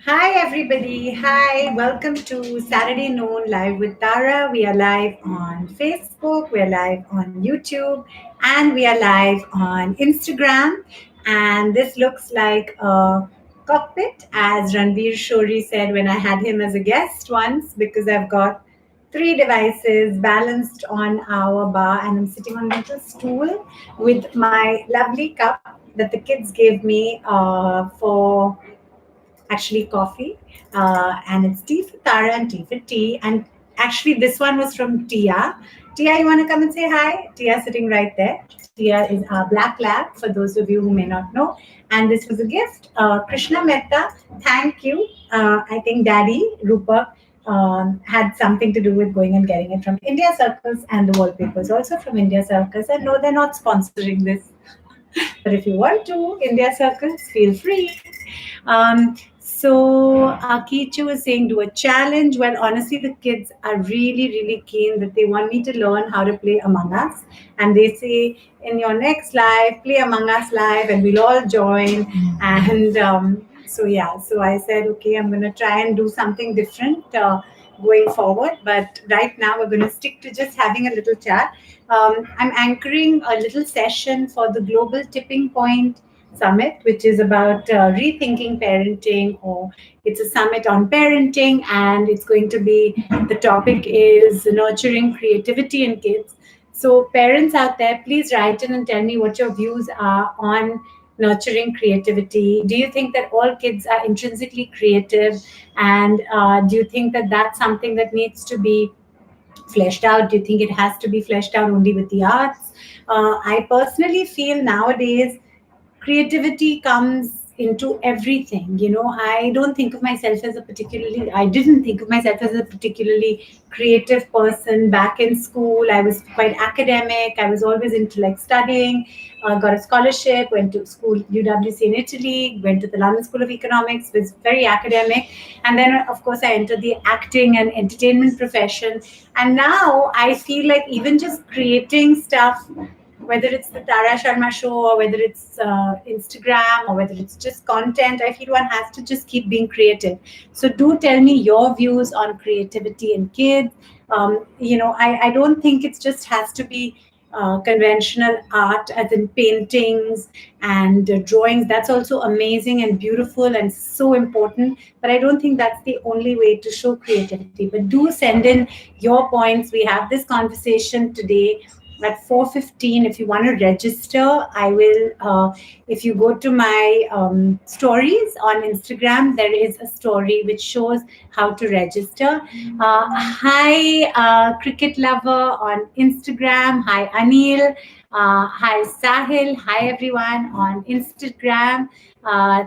Hi, everybody. Hi, welcome to Saturday Noon Live with Tara. We are live on Facebook, we are live on YouTube, and we are live on Instagram. And this looks like a cockpit, as Ranveer Shori said when I had him as a guest once, because I've got three devices balanced on our bar, and I'm sitting on a little stool with my lovely cup that the kids gave me for actually coffee, and it's tea for Tara and tea for tea. And actually, this one was from Tia. Tia, you want to come and say hi? Tia sitting right there. Tia is our black lab, for those of you who may not know. And this was a gift. Krishna Mehta, thank you. I think Daddy, Rupa, had something to do with going and getting it from India Circus, and the wallpapers also from India Circus. And no, they're not sponsoring this. But if you want to, India Circus, feel free. So Akichu is saying, do a challenge. Well, honestly, the kids are really, really keen that they want me to learn how to play Among Us. And they say, in your next live, play Among Us live, and we'll all join. And so I said, okay, I'm going to try and do something different going forward. But right now, we're going to stick to just having a little chat. I'm anchoring a little session for the Global Tipping Point Summit, which is about rethinking parenting, or it's a summit on parenting, and it's going to be, the topic is nurturing creativity in kids. So, parents out there, please write in and tell me what your views are on nurturing creativity. Do you think that all kids are intrinsically creative? And do you think that that's something that needs to be fleshed out? Do you think it has to be fleshed out only with the arts? I personally feel nowadays creativity comes into everything. I don't think of myself as a particularly, I didn't think of myself as a particularly creative person back in school. I was quite academic. I was always into like studying, got a scholarship, went to school, UWC in Italy, went to the London School of Economics, was very academic. And then, of course, I entered the acting and entertainment profession. And now I feel like even just creating stuff, whether it's the Tara Sharma Show, or whether it's Instagram, or whether it's just content, I feel one has to just keep being creative. So do tell me your views on creativity in kids. I don't think it just has to be conventional art, as in paintings and drawings. That's also amazing and beautiful and so important. But I don't think that's the only way to show creativity. But do send in your points. We have this conversation today at 4:15. If you want to register, I will, if you go to my stories on Instagram, there is a story which shows how to register. Hi, cricket lover on Instagram. Hi, Anil. Hi, Sahil. Hi, everyone on Instagram.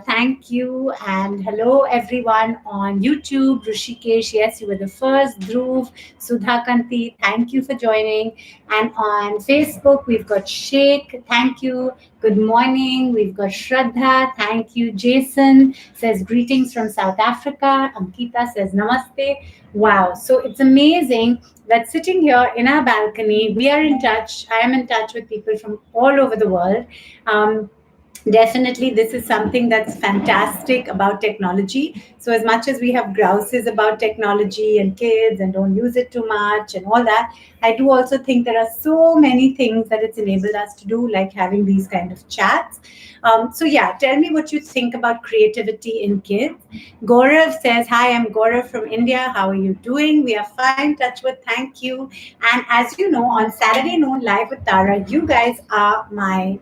Thank you. And hello, everyone on YouTube. Rushikesh, yes, you were the first. Dhruv, Sudha Kanti, thank you for joining. And on Facebook, we've got Sheikh, thank you. Good morning. We've got Shraddha, thank you. Jason says greetings from South Africa. Ankita says namaste. Wow. So it's amazing that sitting here in our balcony, we are in touch. I am in touch with people from all over the world. Definitely, this is something that's fantastic about technology. So, as much as we have grouses about technology and kids and don't use it too much and all that, I do also think there are so many things that it's enabled us to do, like having these kind of chats. So, tell me what you think about creativity in kids. Gaurav says, hi, I'm Gaurav from India. How are you doing? We are fine, touch wood, thank you. And as you know, on Saturday Noon Live with Tara, you guys are my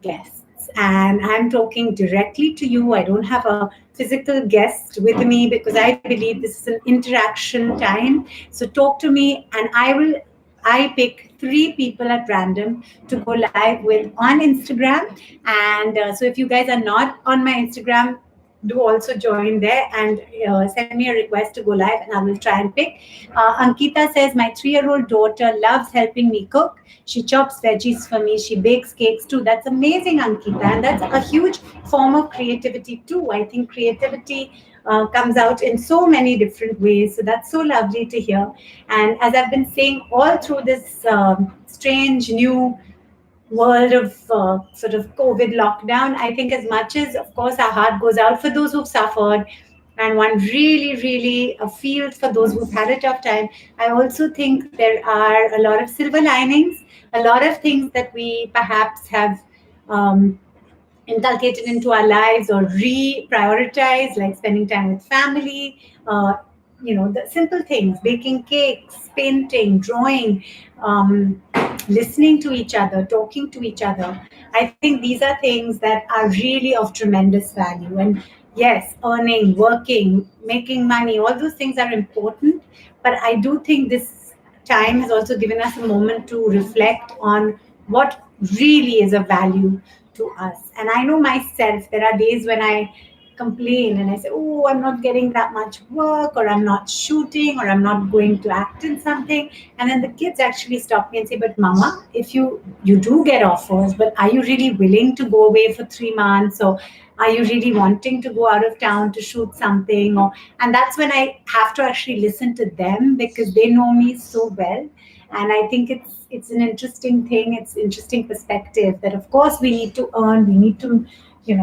guests, and I'm talking directly to you. I don't have a physical guest with me because I believe this is an interaction time. So talk to me, and I pick three people at random to go live with on Instagram. And so if you guys are not on my Instagram, do also join there and send me a request to go live, and I will try and pick. Ankita says, my 3-year-old daughter loves helping me cook. She chops veggies for me. She bakes cakes too. That's amazing, Ankita. And that's a huge form of creativity too. I think creativity comes out in so many different ways. So that's so lovely to hear. And as I've been saying all through this strange new world of sort of COVID lockdown, I think as much as, of course, our heart goes out for those who've suffered, and one really feels for those who've had a tough time. I also think there are a lot of silver linings, a lot of things that we perhaps have inculcated into our lives or reprioritize, like spending time with family, the simple things, baking cakes, painting, drawing, listening to each other, talking to each other. I think these are things that are really of tremendous value. And yes, earning, working, making money, all those things are important. But I do think this time has also given us a moment to reflect on what really is of value to us. And I know myself, there are days when I complain and I say, oh, I'm not getting that much work, or I'm not shooting, or I'm not going to act in something. And then the kids actually stop me and say, but Mama, if you do get offers, but are you really willing to go away for 3 months? Or are you really wanting to go out of town to shoot something? Or and that's when I have to actually listen to them, because they know me so well. And I think it's an interesting thing. It's interesting perspective that of course we need to earn, we need to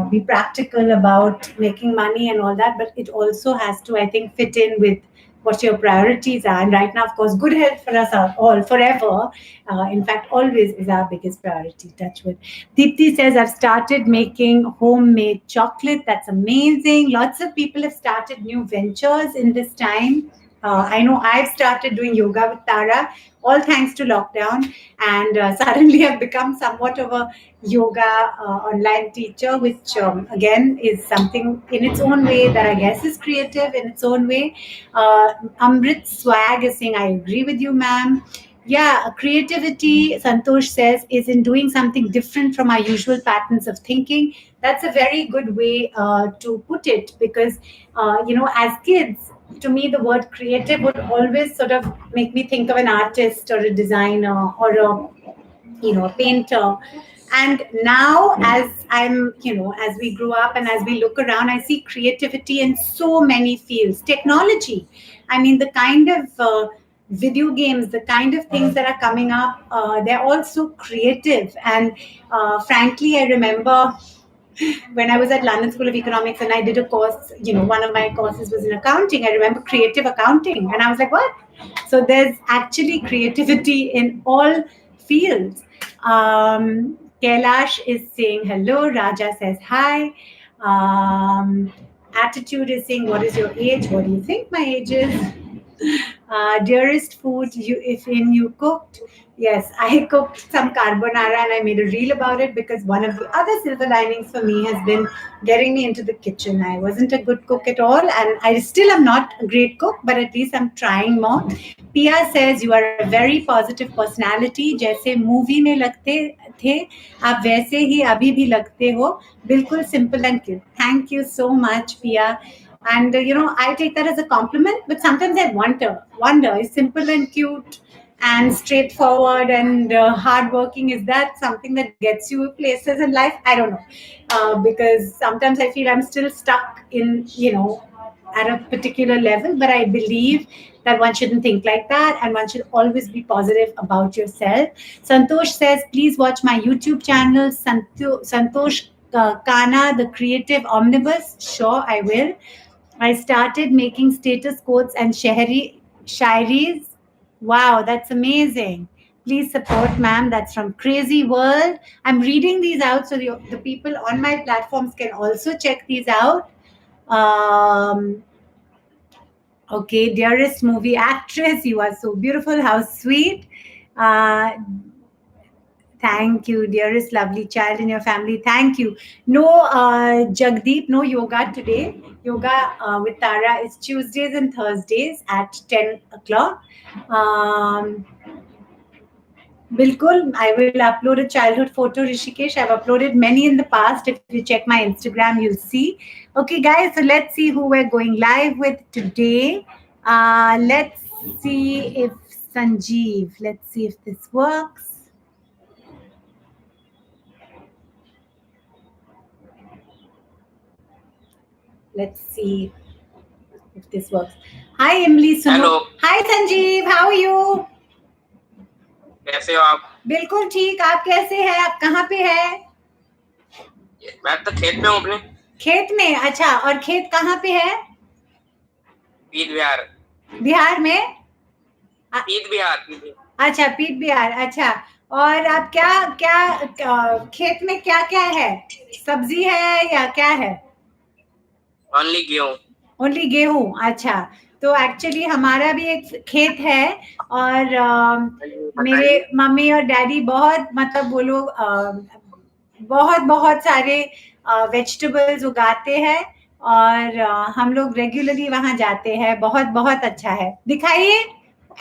be practical about making money and all that, but it also has to, I think, fit in with what your priorities are. And right now, of course, good health for us are all forever. In fact, always is our biggest priority. Touch wood. Deepthi says, I've started making homemade chocolate. That's amazing. Lots of people have started new ventures in this time. I know I've started doing yoga with Tara, all thanks to lockdown. And suddenly I've become somewhat of a yoga online teacher, which again is something in its own way that I guess is creative in its own way. Amrit Swag is saying, I agree with you, ma'am. Yeah, creativity, Santosh says, is in doing something different from our usual patterns of thinking. That's a very good way to put it, because, as kids, to me, the word creative would always sort of make me think of an artist or a designer or a painter. And now, as we grow up and as we look around, I see creativity in so many fields. Technology, I mean, the kind of video games, the kind of things that are coming up, they're all so creative. And frankly, I remember when I was at London School of Economics and I did a course, one of my courses was in accounting. I remember creative accounting, and I was like, what? So there's actually creativity in all fields. Kailash is saying hello. Raja says hi. Attitude is saying, what is your age? What do you think my age is? Dearest food you cooked. Yes, I cooked some carbonara and I made a reel about it, because one of the other silver linings for me has been getting me into the kitchen. I wasn't a good cook at all, and I still am not a great cook, but at least I'm trying more. Pia says, you are a very positive personality. जैसे movie में लगते थे आप वैसे ही अभी भी लगते हो. बिल्कुल simple and cute. Thank you so much, Pia. And I take that as a compliment, but sometimes I wonder, is simple and cute and straightforward and hardworking, is that something that gets you places in life? I don't know, because sometimes I feel I'm still stuck in at a particular level, but I believe that one shouldn't think like that, and one should always be positive about yourself. Santosh says, please watch my YouTube channel, Santosh Kana, the Creative Omnibus. Sure, I will. I started making status quotes and shairis. Wow, that's amazing. Please support, ma'am. That's from Crazy World. I'm reading these out so the people on my platforms can also check these out. Okay, dearest movie actress, you are so beautiful. How sweet. Thank you, dearest lovely child in your family. Thank you. No, Jagdeep, no yoga today. Yoga with Tara is Tuesdays and Thursdays at 10 o'clock. Bilkul, I will upload a childhood photo, Rishikesh. I've uploaded many in the past. If you check my Instagram, you'll see. Okay, guys, so let's see who we're going live with today. Let's see if Sanjeev, let's see if this works. Let's see if this works. Hi, Emily. Hello. Hi, Sanjeev. How are you? कैसे हो आप? बिल्कुल ठीक. आप कैसे हैं? आप कहाँ पे हैं? मैं तो खेत में हूँ अपने. खेत में? अच्छा. और खेत कहाँ पे है? पीत बिहार। बिहार में? पीत बिहार। अच्छा, पीत बिहार। अच्छा, और आप क्या क्या खेत में क्या क्या है? सब्जी है या क्या है? ओनली गेहूं। ओनली गेहूं। अच्छा, तो एक्चुअली हमारा भी एक खेत है और मेरे बताइए। मम्मी और डैडी बहुत, मतलब वो लोग बहुत बहुत सारे वेजिटेबल्स उगाते हैं और हम लोग रेगुलरली वहां जाते हैं। बहुत बहुत अच्छा है। दिखाइए,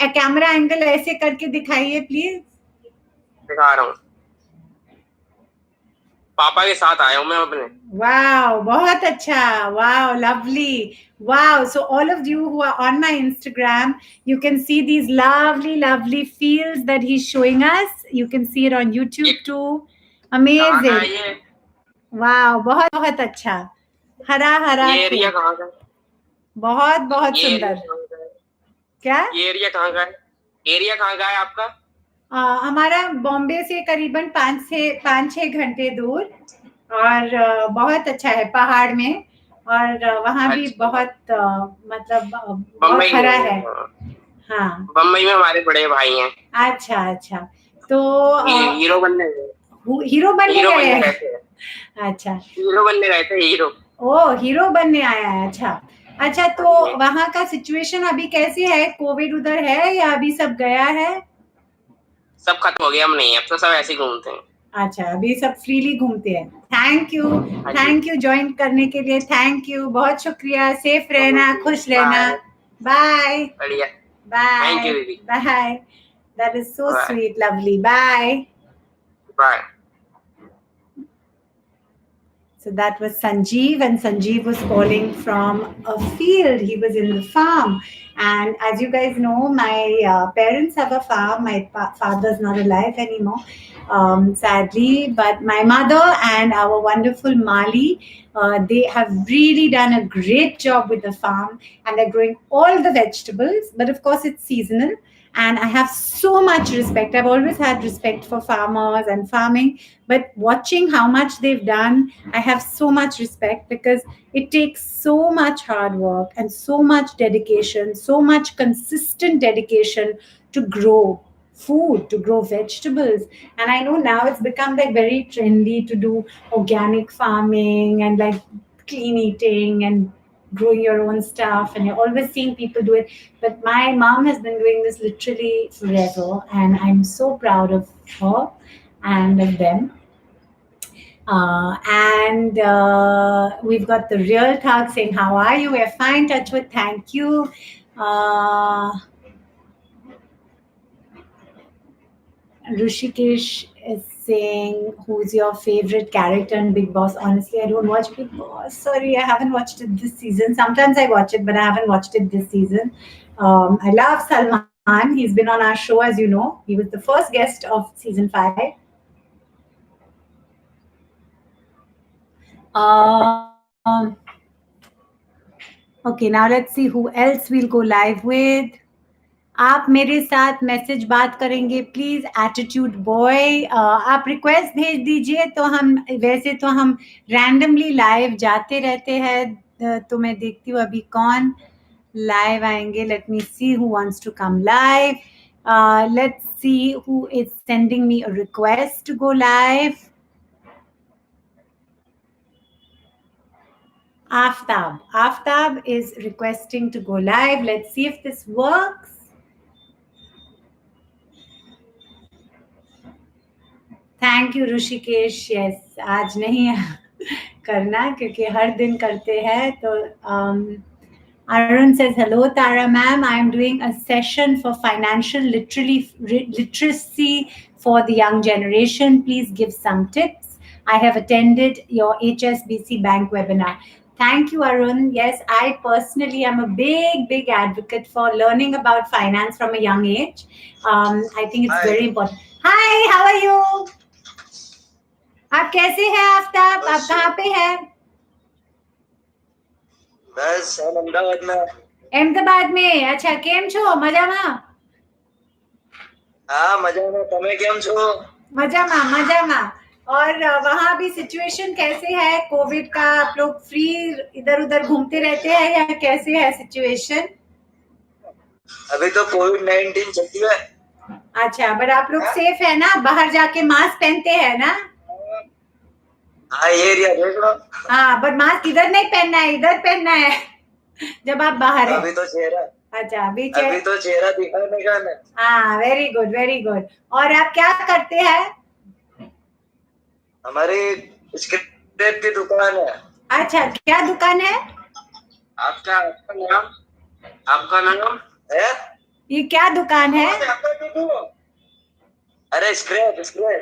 कैमरा एंगल ऐसे करके दिखाइए प्लीज। दिखा रहा हूँ। पापा के साथ आया हूँ मैं अपने। Wow, बहुत अच्छा. Wow, lovely. Wow, so all of you who are on my Instagram, you can see these lovely, lovely fields that he's showing us. You can see it on YouTube too. कहाँ का है Amazing. ये? Wow, बहुत बहुत अच्छा. हरा हरा ये एरिया खेत. कहाँ का है? बहुत बहुत ये एरिया सुंदर. कहाँ का है? क्या? ये एरिया कहाँ का है? एरिया कहाँ का है आपका? हमारा बॉम्बे से करीबन 5-6 घंटे दूर और बहुत अच्छा है पहाड़ में और वहाँ भी अच्छा, बहुत मतलब बहुत बम्बई हरा में। है. हाँ. बम्बई में हमारे बड़े भाई हैं। अच्छा अच्छा. तो हीरो बनने गए। हीरो बनने हीरो गए बनने हैं? गए थे। अच्छा. हीरो बनने गए थे, हीरो। ओ, हीरो बनने आया है. अच्छा अच्छा. हाँ तो जी। वहाँ का सिचुएशन अभी कैसे है? कोविड उधर है या अभी सब गया है? सब खत्म हो गया, हम नहीं है, अब तो सब ऐसे ही घूमते हैं। अच्छा, अभी सब फ्रीली घूमते हैं. हाँ जी। थैंक यू ज्वाइन करने के लिए. थैंक यू, बहुत शुक्रिया. सेफ रहना, खुश रहना. बाय। बाय बढ़िया। थैंक बाय यू दीदी। Bye. That is so bye sweet, lovely. Bye. Bye. So that was Sanjeev, and Sanjeev was calling from a field. He was in the farm. And as you guys know, my parents have a farm. My father's not alive anymore, sadly. But my mother and our wonderful Mali, they have really done a great job with the farm. And they're growing all the vegetables. But of course, it's seasonal. And I have so much respect. I've always had respect for farmers and farming. But watching how much they've done, I have so much respect because it takes so much hard work and so much dedication, so much consistent dedication to grow food, to grow vegetables. And I know now it's become like very trendy to do organic farming and like clean eating and growing your own stuff, and you're always seeing people do it. But my mom has been doing this literally forever, and I'm so proud of her and of them. And we've got the real talk saying, how are you? We're fine, Touchwood. Thank you. Rushikesh is saying, who's your favorite character in Big Boss? Honestly, I don't watch Big Boss. Sorry, I haven't watched it this season. Sometimes I watch it, but I haven't watched it this season. I love Salman. He's been on our show, as you know. He was the first guest of season 5. Okay, now let's see who else we'll go live with. आप मेरे साथ message बात करेंगे please. Attitude boy, आप request भेज दीजिए. तो हम वैसे तो हम रैंडमली लाइव जाते रहते हैं, तो मैं देखती हूँ अभी कौन लाइव आएंगे. Let me see who wants to come live. Let's see who is sending me a request to go live. Aftab is requesting to go live. Let's see if this works. Thank you Rishikesh. Yes, आज नहीं करना क्योंकि हर दिन करते हैं. तो Arun says, hello Tara ma'am, I am doing a session for financial literacy for the young generation. Please give some tips. I have attended your HSBC bank webinar. Thank you, Arun. Yes, I personally am a big advocate for learning about finance from a young age. I think it's very important. Hi, how are you? आप कैसे हैं आफ्ताब? आप कहाँ पे हैं? बस अहमदाबाद में. अहमदाबाद में. अच्छा, केम छो? मजाમાં? हाँ, मजाમાં. તમે કેમ છો? मजाમાં. और वहाँ भी सिचुएशन कैसे है कोविड का? आप लोग फ्री इधर उधर घूमते रहते हैं या कैसे है सिचुएशन? अभी तो कोविड-19 चलती है। अच्छा, बट आप लोग सेफ है ना? बाहर जाके मास्क पहनते हैं ना? हाँ, ये एरिया देख लो। हाँ, बट मास्क इधर नहीं पहनना है, इधर पहनना है जब आप बाहर है। अभी तो चेहरा अच्छा, अभी तो चेहरा दिखाने का ना। हाँ, वेरी गुड, वेरी गुड। और आप क्या करते हैं? हमारी स्क्रेप की दुकान है। अच्छा, क्या दुकान है? आपका आपका नाम है? ये क्या दुकान है? अरे स्क्रैप स्क्रैप।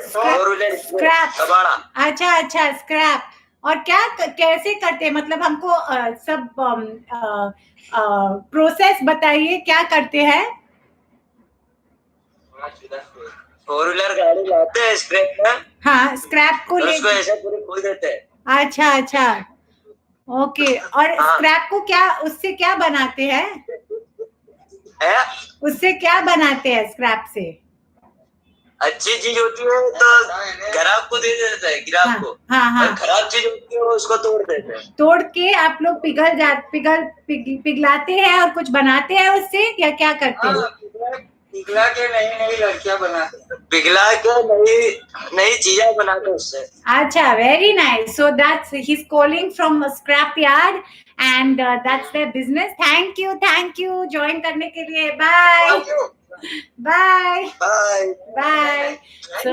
कबाड़ा। अच्छा अच्छा, स्क्रैप। और क्या कैसे करते हैं? मतलब हमको सब प्रोसेस बताइए, क्या करते हैं? 4 व्हीलर गाड़ी लाते हैं स्क्रैप में। हाँ, स्क्रैप को और ले। उसको ऐसे पूरी खोल देते हैं। अच्छा अच्छा, ओके। और हाँ। स्क्रैप को क्या, उससे क्या बनाते हैं? है? उससे क्या बनाते हैं स्क्रैप से? अच्छी चीज होती है तो ग्राहक को दे देते हैं, ग्राहक को। हाँ हाँ। और खराब चीज होती है उसको तोड़ देते हैं। तोड़ के आप लोग पिघलाते हैं और कुछ बनाते हैं उससे, या क्या करते हैं? पिघला के नई लड़कियां बनाते हैं। पिघला के नई चीजें बनाते हैं उससे। अच्छा, very nice. So that's he's calling from a scrap yard and that's their business. Thank you join करने के लिए. Bye. Bye. Bye. Bye. So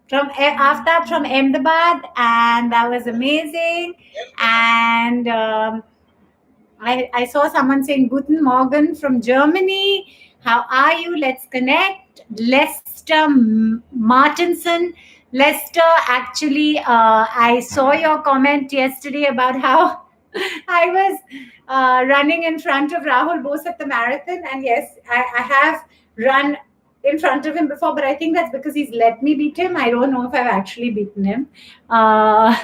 from Aftab from Ahmedabad, and that was amazing. And I saw someone saying Guten Morgen from Germany. How are you? Let's connect. Lester Martinson. Lester, actually, I saw your comment yesterday about how I was running in front of Rahul Bose at the marathon. And yes, I have run in front of him before, but I think that's because he's let me beat him. I don't know if I've actually beaten him. And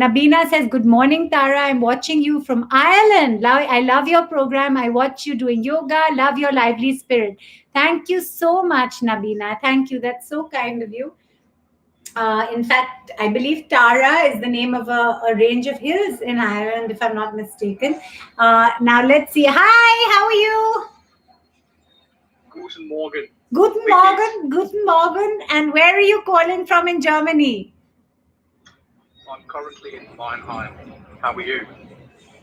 Nabina says, good morning, Tara. I'm watching you from Ireland. I love your program. I watch you doing yoga. Love your lively spirit. Thank you so much, Nabina. Thank you. That's so kind of you. In fact, I believe Tara is the name of a range of hills in Ireland, if I'm not mistaken. Now let's see. Hi, how are you? Guten Morgen. Guten Morgen. Guten Morgen. And where are you calling from in Germany? I'm currently in Mannheim. How are you?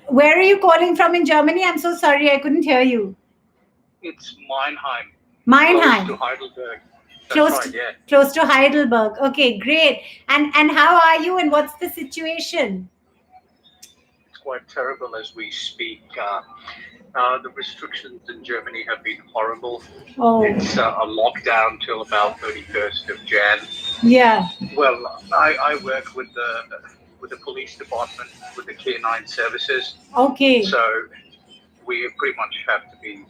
Where are you calling from in Germany? I'm so sorry, I couldn't hear you. It's Mannheim. Mannheim. Close to Heidelberg. That's right, yeah. Close to Heidelberg. Okay, great. And how are you, and what's the situation? It's quite terrible as we speak. The restrictions in Germany have been horrible. Oh. It's a lockdown till about 31st of Jan. Yeah. Well, I work with the police department, with the K9 services. Okay. So we pretty much have to be,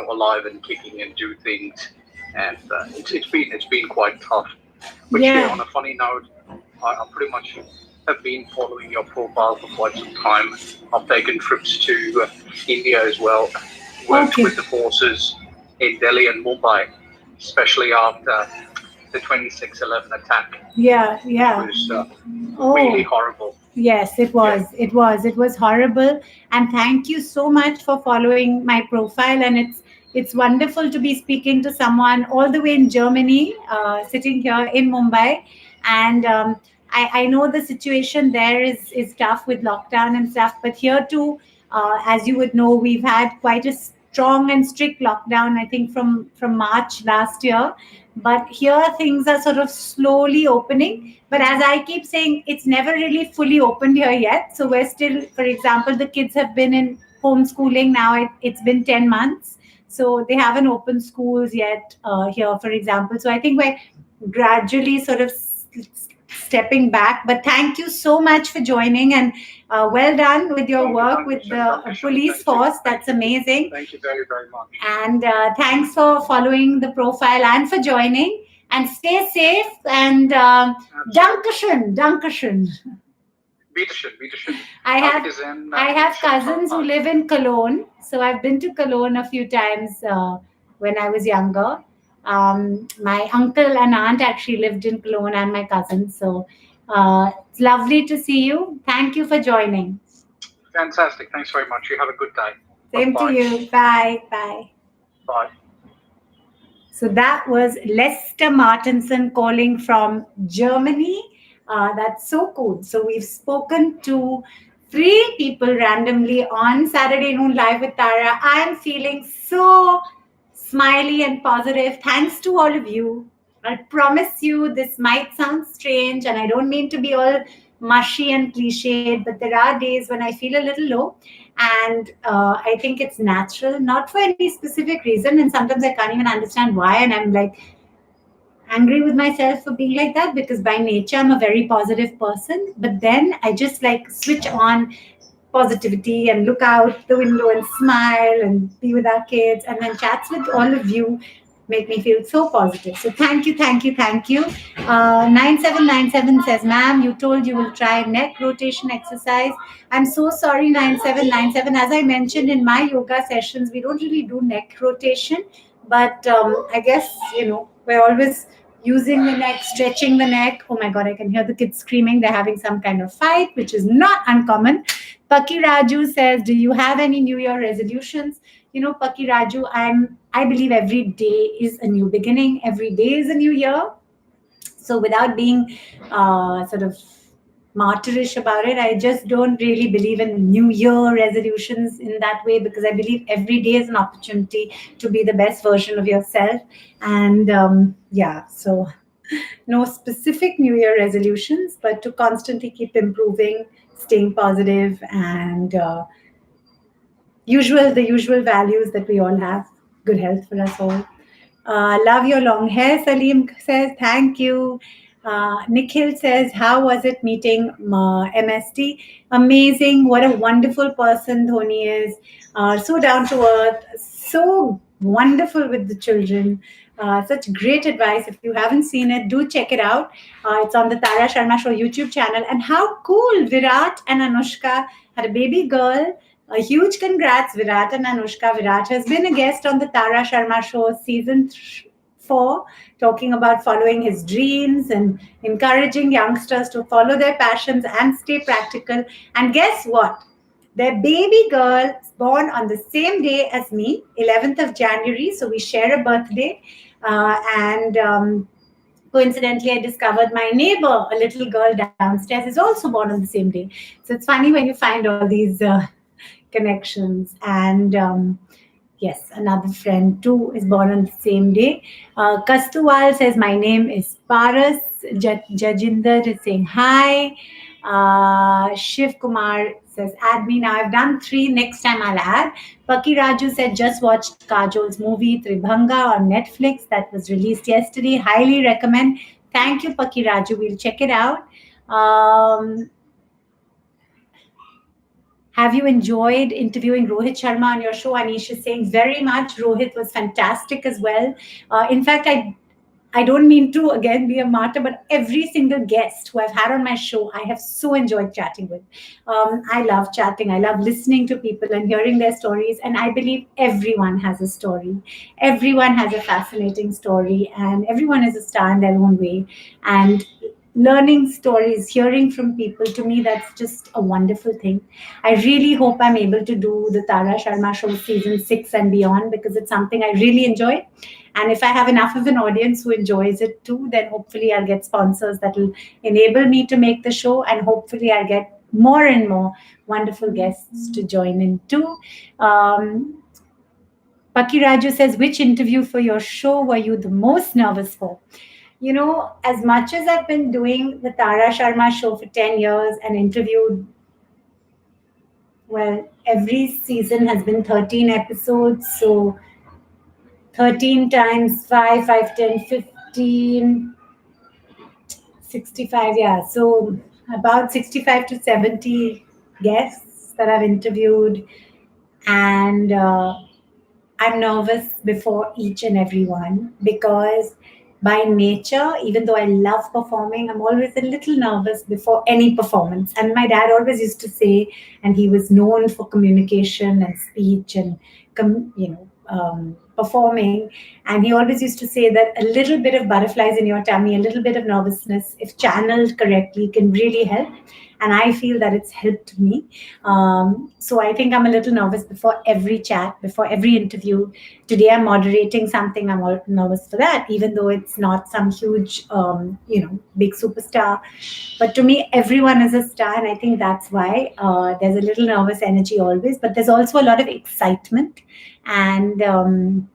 alive and kicking and do things. And it's been quite tough. But yeah, on a funny note, I pretty much have been following your profile for quite some time. I've taken trips to India as well, worked with the forces in Delhi and Mumbai, especially after the 26/11 attack. Yeah. It was really horrible. Yes, it was. Yeah. It was horrible. And thank you so much for following my profile. And it's wonderful to be speaking to someone all the way in Germany, sitting here in Mumbai. And I know the situation there is tough with lockdown and stuff. But here too, as you would know, we've had quite a strong and strict lockdown, I think from March last year. But here things are sort of slowly opening. But as I keep saying, it's never really fully opened here yet. So we're still, for example, the kids have been in homeschooling now. It's been 10 months. So they haven't opened schools yet here, for example. So I think we're gradually sort of stepping back. But thank you so much for joining, and well done with your work with the police force. That's amazing. Thank you very, very much. And thanks for following the profile and for joining. And stay safe. And Dankeschön. Bitteschön. I have cousins who live in Cologne. So I've been to Cologne a few times when I was younger. My uncle and aunt actually lived in Cologne, and my cousins. So it's lovely to see you. Thank you for joining. Fantastic. Thanks very much. You have a good day. Same to Bye. you. Bye. Bye. Bye. So that was Lester Martinson calling from Germany. That's so cool. So we've spoken to 3 people randomly on Saturday Noon Live with Tara. I'm feeling so smiley and positive. Thanks to all of you. I promise you this might sound strange, and I don't mean to be all mushy and cliched, but there are days when I feel a little low. And I think it's natural, not for any specific reason. And sometimes I can't even understand why. And I'm like angry with myself for being like that, because by nature I'm a very positive person. But then I just like switch on positivity and look out the window and smile and be with our kids, and then chats with all of you make me feel so positive. So thank you, thank you, thank you. 9797 says, ma'am, you told you will try neck rotation exercise. I'm so sorry, 9797. As I mentioned in my yoga sessions, we don't really do neck rotation, but I guess, we're always using the neck, stretching the neck. Oh my God, I can hear the kids screaming. They're having some kind of fight, which is not uncommon. Paki Raju says, do you have any New Year resolutions? Paki Raju, I believe every day is a new beginning. Every day is a new year. So without being sort of martyrish about it, I just don't really believe in New Year resolutions in that way, because I believe every day is an opportunity to be the best version of yourself. And so no specific New Year resolutions, but to constantly keep improving, staying positive, and the usual values that we all have. Good health for us all. Love your long hair, Salim says. Thank you. Nikhil says, how was it meeting MST? Amazing. What a wonderful person Dhoni is. So down to earth. So wonderful with the children. Such great advice. If you haven't seen it, do check it out. It's on the Tara Sharma Show YouTube channel. And how cool, Virat and Anushka had a baby girl. A huge congrats, Virat and Anushka. Virat has been a guest on the Tara Sharma Show season 4, talking about following his dreams and encouraging youngsters to follow their passions and stay practical. And guess what? Their baby girl is born on the same day as me, 11th of January. So we share a birthday. Coincidentally, I discovered my neighbor, a little girl downstairs, is also born on the same day. So it's funny when you find all these connections. And yes, another friend too is born on the same day. Kastuwal says, my name is Paras. Jajinder is saying hi. Shiv Kumar says, add me. Now I've done 3. Next time I'll add. Paki Raju said, just watched Kajol's movie Tribhanga on Netflix that was released yesterday. Highly recommend. Thank you, Paki Raju. We'll check it out. Have you enjoyed interviewing Rohit Sharma on your show? Anish is saying very much. Rohit was fantastic as well. In fact, I don't mean to, again, be a martyr, but every single guest who I've had on my show, I have so enjoyed chatting with. I love chatting. I love listening to people and hearing their stories. And I believe everyone has a story. Everyone has a fascinating story. And everyone is a star in their own way. And learning stories, hearing from people, to me, that's just a wonderful thing. I really hope I'm able to do the Tara Sharma Show season 6 and beyond, because it's something I really enjoy. And if I have enough of an audience who enjoys it too, then hopefully I'll get sponsors that will enable me to make the show, and hopefully I'll get more and more wonderful guests to join in too. Paki Raju says, which interview for your show were you the most nervous for? As much as I've been doing the Tara Sharma Show for 10 years and interviewed, well, every season has been 13 episodes. So 13 times 5, 10, 15, 65. Yeah. So about 65 to 70 guests that I've interviewed. And I'm nervous before each and every one, because by nature, even though I love performing, I'm always a little nervous before any performance. And my dad always used to say, and he was known for communication and speech and, performing. And he always used to say that a little bit of butterflies in your tummy, a little bit of nervousness, if channeled correctly, can really help. and I feel that it's helped me. So I think I'm a little nervous before every chat, before every interview. Today I'm moderating something. I'm all nervous for that, even though it's not some huge, big superstar. But to me, everyone is a star, and I think that's why there's a little nervous energy always. But there's also a lot of excitement, and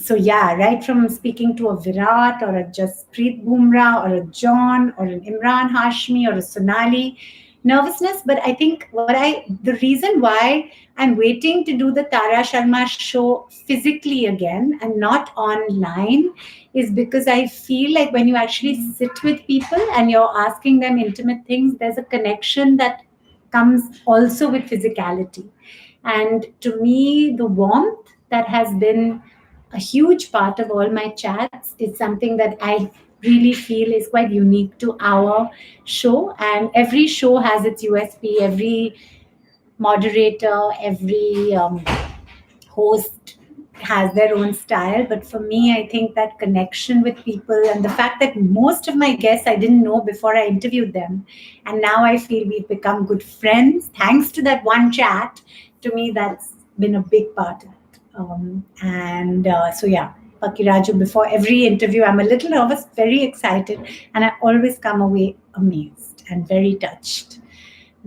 so yeah, right from speaking to a Virat or a Jasprit Bumrah or a John or an Imran Hashmi or a Sonali, nervousness. But I think the reason why I'm waiting to do the Tara Sharma show physically again and not online is because I feel like when you actually sit with people and you're asking them intimate things, there's a connection that comes also with physicality. And to me, the warmth that has been a huge part of all my chats is something that I really feel is quite unique to our show. And every show has its USP, every moderator, every host has their own style. But for me, I think that connection with people and the fact that most of my guests I didn't know before I interviewed them, and now I feel we've become good friends thanks to that one chat. To me, that's been a big part of it. So yeah, Pakiraju, before every interview, I'm a little nervous, very excited, and I always come away amazed and very touched.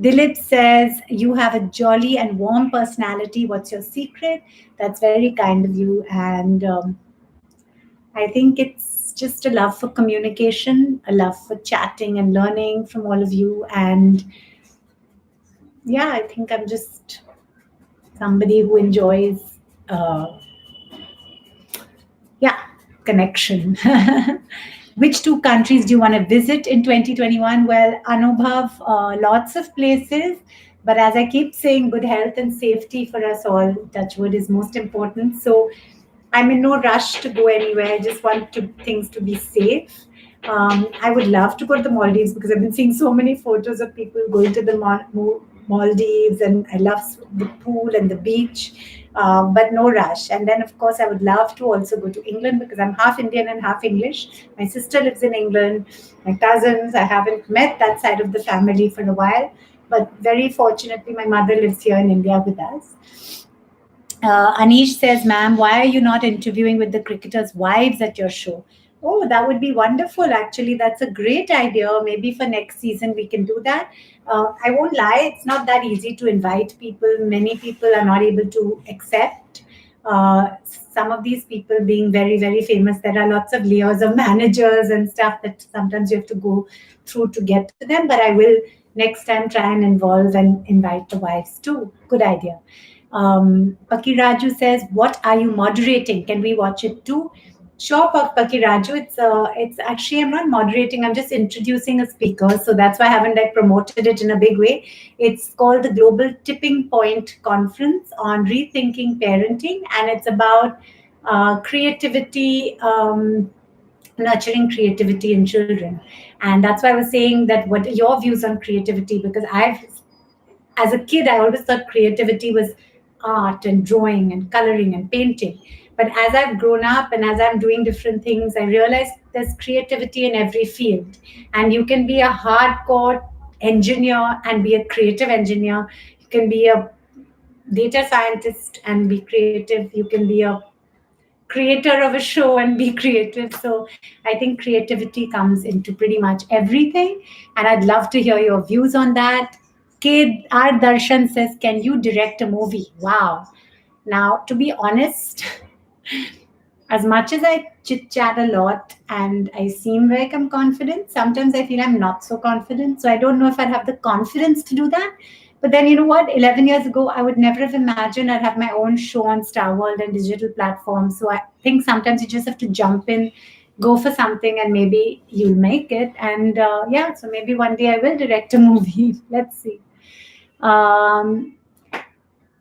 Dilip says, you have a jolly and warm personality. What's your secret? That's very kind of you. And I think it's just a love for communication, a love for chatting and learning from all of you. And yeah, I think I'm just somebody who enjoys, connection. Which two countries do you want to visit in 2021? Well, Anubhav, lots of places. But as I keep saying, good health and safety for us all, touch wood, is most important. So I'm in no rush to go anywhere. I just want things to be safe. I would love to go to the Maldives because I've been seeing so many photos of people going to the Maldives, and I love the pool and the beach. But no rush. And then, of course, I would love to also go to England because I'm half Indian and half English. My sister lives in England. My cousins, I haven't met that side of the family for a while. But very fortunately, my mother lives here in India with us. Anish says, ma'am, why are you not interviewing with the cricketers' wives at your show? Oh, that would be wonderful. Actually, that's a great idea. Maybe for next season, we can do that. I won't lie, it's not that easy to invite people. Many people are not able to accept. Some of these people being very, very famous, there are lots of layers of managers and stuff that sometimes you have to go through to get to them. But I will next time try and involve and invite the wives too. Good idea. Pakiraju says, what are you moderating? Can we watch it too? Sure, Pakiraju. It's actually, I'm not moderating. I'm just introducing a speaker. So that's why I haven't promoted it in a big way. It's called the Global Tipping Point Conference on Rethinking Parenting. And it's about creativity, nurturing creativity in children. And that's why I was saying that what are your views on creativity? Because as a kid, I always thought creativity was art and drawing and coloring and painting. But as I've grown up and as I'm doing different things, I realized there's creativity in every field. And you can be a hardcore engineer and be a creative engineer. You can be a data scientist and be creative. You can be a creator of a show and be creative. So I think creativity comes into pretty much everything. And I'd love to hear your views on that. Kid R. Darshan says, can you direct a movie? Wow. Now, to be honest, as much as I chit-chat a lot and I seem like I'm confident, sometimes I feel I'm not so confident. So I don't know if I'd have the confidence to do that. But then, you know what? 11 years ago, I would never have imagined I'd have my own show on Star World and digital platforms. So I think sometimes you just have to jump in, go for something, and maybe you'll make it. And so maybe one day I will direct a movie. Let's see.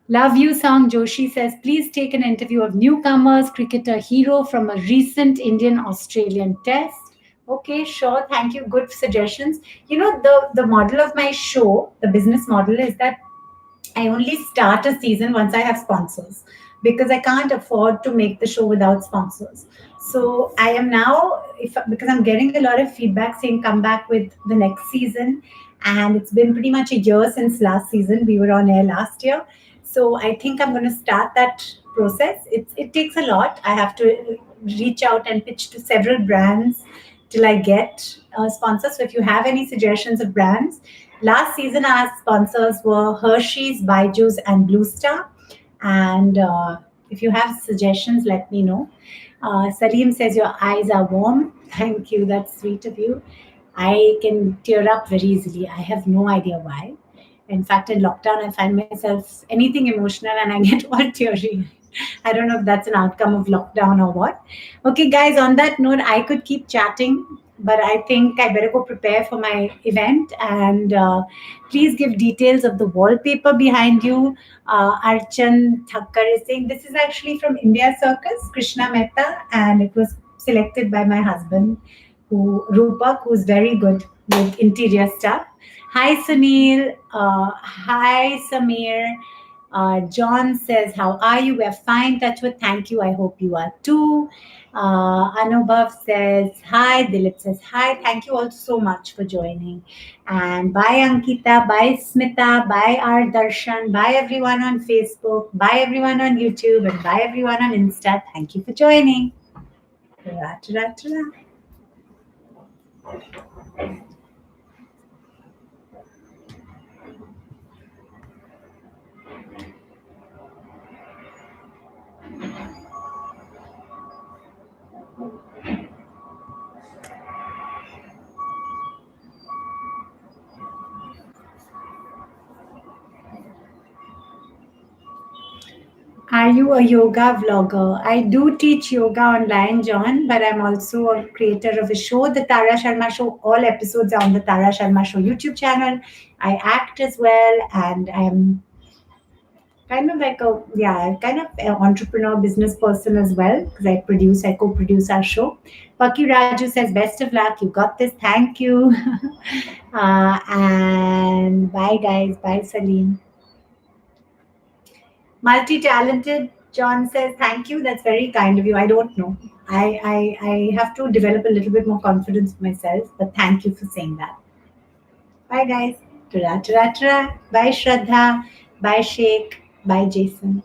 Love You Song Joshi says, please take an interview of newcomers, cricketer hero from a recent Indian-Australian test. Okay, sure. Thank you. Good suggestions. You know, the model of my show, the business model, is that I only start a season once I have sponsors because I can't afford to make the show without sponsors. So I am now, because I'm getting a lot of feedback saying come back with the next season. And it's been pretty much a year since last season. We were on air last year. So I think I'm going to start that process. It takes a lot. I have to reach out and pitch to several brands till I get sponsors. So if you have any suggestions of brands, last season our sponsors were Hershey's, Byju's, and Blue Star. And if you have suggestions, let me know. Salim says your eyes are warm. Thank you. That's sweet of you. I can tear up very easily. I have no idea why. In fact, in lockdown, I find myself anything emotional and I get all teary. I don't know if that's an outcome of lockdown or what. Okay, guys, on that note, I could keep chatting, but I think I better go prepare for my event. And please give details of the wallpaper behind you. Archan Thakkar is saying this is actually from India Circus, Krishna Mehta, and it was selected by my husband, Rupak, who's very good with interior stuff. Hi, Sunil. Hi, Samir. John says, how are you? We're fine, Touchwood. Thank you. I hope you are too. Anubhav says, hi. Dilip says, hi. Thank you all so much for joining. And bye, Ankita. Bye, Smita. Bye, R. Darshan. Bye, everyone on Facebook. Bye, everyone on YouTube. And bye, everyone on Insta. Thank you for joining. Ra-ta-ra-ta-ra. Are you a yoga vlogger? I do teach yoga online, John, but I'm also a creator of a show, The Tara Sharma Show. All episodes are on the Tara Sharma Show YouTube channel. I act as well, and I'm kind of like an entrepreneur business person as well, because I co-produce our show. Paki Raju says, best of luck. You got this. Thank you. And bye, guys. Bye, Salim. Multi-talented, John says, thank you. That's very kind of you. I don't know. I have to develop a little bit more confidence in myself, but thank you for saying that. Bye, guys. Ta-ra, ta-ra, ta-ra. Bye, Shraddha. Bye, Sheikh. Bye, Jason.